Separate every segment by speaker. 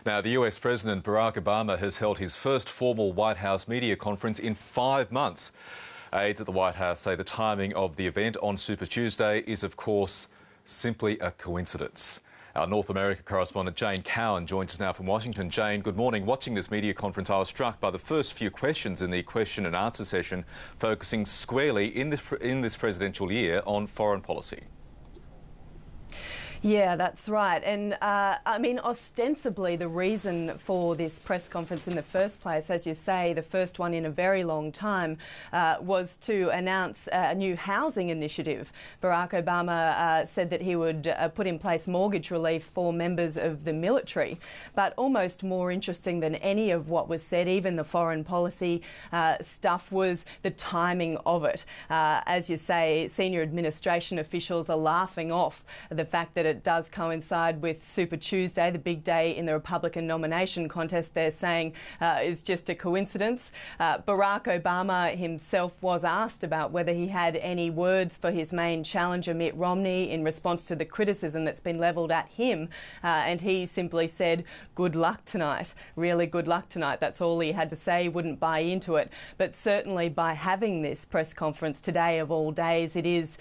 Speaker 1: Now, the US President Barack Obama has held his first formal White House media conference in 5 months. Aides at the White House say the timing of the event on Super Tuesday is, of course, simply a coincidence. Our North America correspondent Jane Cowan joins us now from Washington. Jane, good morning. Watching this media conference, I was struck by the first few questions in the question and answer session, focusing squarely in this presidential year on foreign policy.
Speaker 2: Yeah, that's right. And I mean, ostensibly the reason for this press conference in the first place, as you say, the first one in a very long time, was to announce a new housing initiative. Barack Obama said that he would put in place mortgage relief for members of the military. But almost more interesting than any of what was said, even the foreign policy stuff, was the timing of it. As you say, senior administration officials are laughing off the fact that it does coincide with Super Tuesday, the big day in the Republican nomination contest. They're saying is just a coincidence. Barack Obama himself was asked about whether he had any words for his main challenger, Mitt Romney, in response to the criticism that's been levelled at him. And he simply said, "Good luck tonight." Really good luck tonight. That's all he had to say. He wouldn't buy into it. But certainly by having this press conference today of all days, it is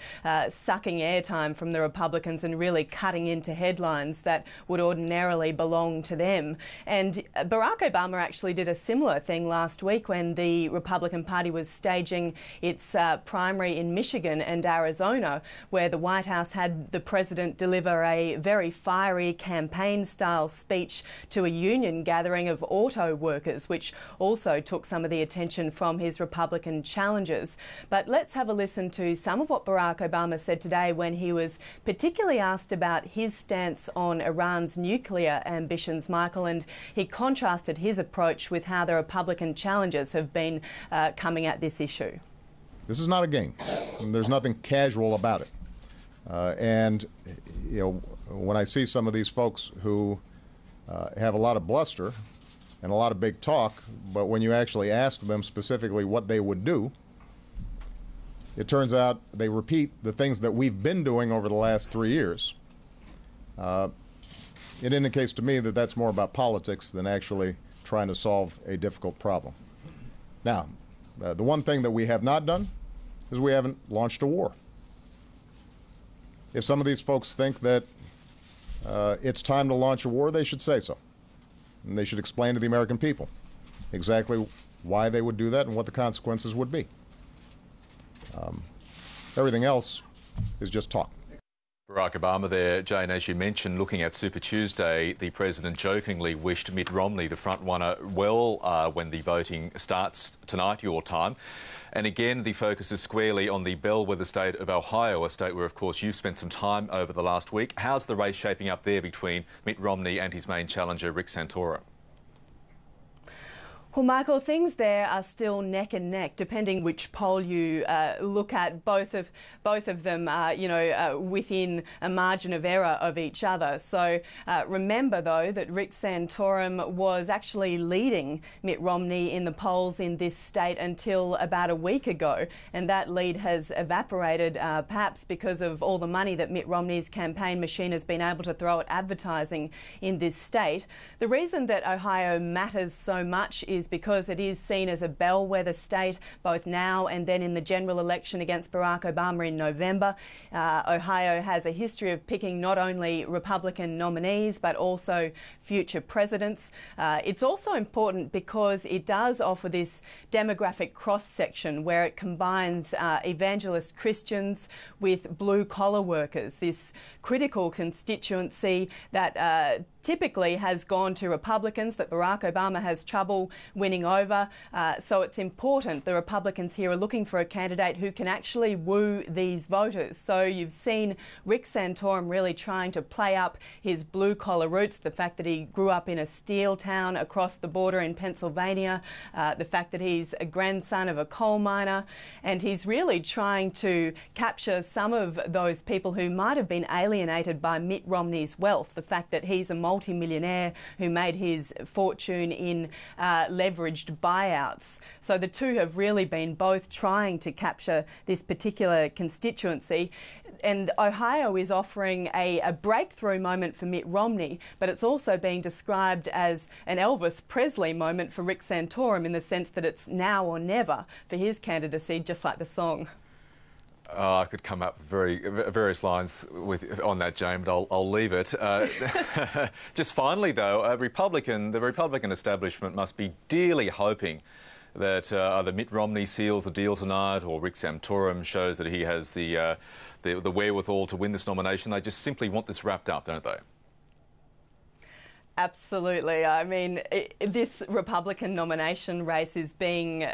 Speaker 2: sucking airtime from the Republicans and really cutting into headlines that would ordinarily belong to them. And Barack Obama actually did a similar thing last week when the Republican Party was staging its primary in Michigan and Arizona, where the White House had the president deliver a very fiery campaign-style speech to a union gathering of auto workers, which also took some of the attention from his Republican challengers. But let's have a listen to some of what Barack Obama said today when he was particularly asked about his stance on Iran's nuclear ambitions, Michael, and he contrasted his approach with how the Republican challengers have been coming at this issue.
Speaker 3: This is not a game. There's nothing casual about it. And, you know, when I see some of these folks who have a lot of bluster and a lot of big talk, but when you actually ask them specifically what they would do, it turns out they repeat the things that we've been doing over the last 3 years. It indicates to me that that's more about politics than actually trying to solve a difficult problem. Now, the one thing that we have not done is we haven't launched a war. If some of these folks think that it's time to launch a war, they should say so. And they should explain to the American people exactly why they would do that and what the consequences would be. Everything else is just talk.
Speaker 1: Barack Obama there, Jane, as you mentioned, looking at Super Tuesday, the president jokingly wished Mitt Romney, the front runner, well when the voting starts tonight, your time. And again, the focus is squarely on the bellwether state of Ohio, a state where, of course, you've spent some time over the last week. How's the race shaping up there between Mitt Romney and his main challenger, Rick Santorum?
Speaker 2: Well, Michael, things there are still neck and neck, depending which poll you look at. Both of them are, within a margin of error of each other. So remember, though, that Rick Santorum was actually leading Mitt Romney in the polls in this state until about a week ago, and that lead has evaporated, perhaps because of all the money that Mitt Romney's campaign machine has been able to throw at advertising in this state. The reason that Ohio matters so much is because it is seen as a bellwether state, both now and then in the general election against Barack Obama in November. Ohio has a history of picking not only Republican nominees but also future presidents. It's also important because it does offer this demographic cross-section where it combines evangelist Christians with blue-collar workers, this critical constituency that typically has gone to Republicans that Barack Obama has trouble winning over. So it's important. The Republicans here are looking for a candidate who can actually woo these voters. So you've seen Rick Santorum really trying to play up his blue-collar roots, the fact that he grew up in a steel town across the border in Pennsylvania, the fact that he's a grandson of a coal miner, and he's really trying to capture some of those people who might have been alienated by Mitt Romney's wealth, the fact that he's a multi-millionaire who made his fortune in leveraged buyouts. So the two have really been both trying to capture this particular constituency. And Ohio is offering a breakthrough moment for Mitt Romney, but it's also being described as an Elvis Presley moment for Rick Santorum, in the sense that it's now or never for his candidacy, just like the song.
Speaker 1: I could come up with various lines on that, Jane, but I'll leave it. Just finally, though, the Republican establishment must be dearly hoping that either Mitt Romney seals the deal tonight, or Rick Santorum shows that he has the wherewithal to win this nomination. They just simply want this wrapped up, don't they?
Speaker 2: Absolutely. I mean, this Republican nomination race is being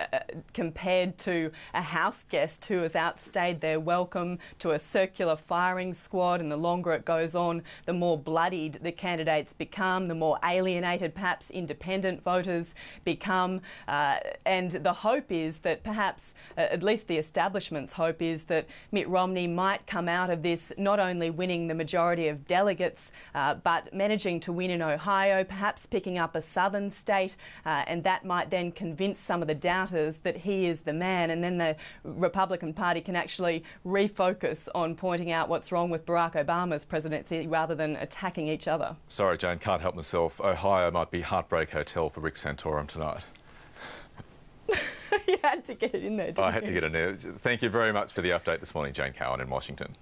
Speaker 2: compared to a house guest who has outstayed their welcome, to a circular firing squad, and the longer it goes on, the more bloodied the candidates become, the more alienated perhaps independent voters become. And the hope is that perhaps, at least the establishment's hope is that Mitt Romney might come out of this not only winning the majority of delegates, but managing to win in Ohio, perhaps picking up a southern state, and that might then convince some of the doubters that he is the man, and then the Republican Party can actually refocus on pointing out what's wrong with Barack Obama's presidency rather than attacking each other.
Speaker 1: Sorry, Jane, can't help myself. Ohio might be Heartbreak Hotel for Rick Santorum tonight.
Speaker 2: You had to get it in there, didn't you?
Speaker 1: I had to get in there. Thank you very much for the update this morning, Jane Cowan in Washington.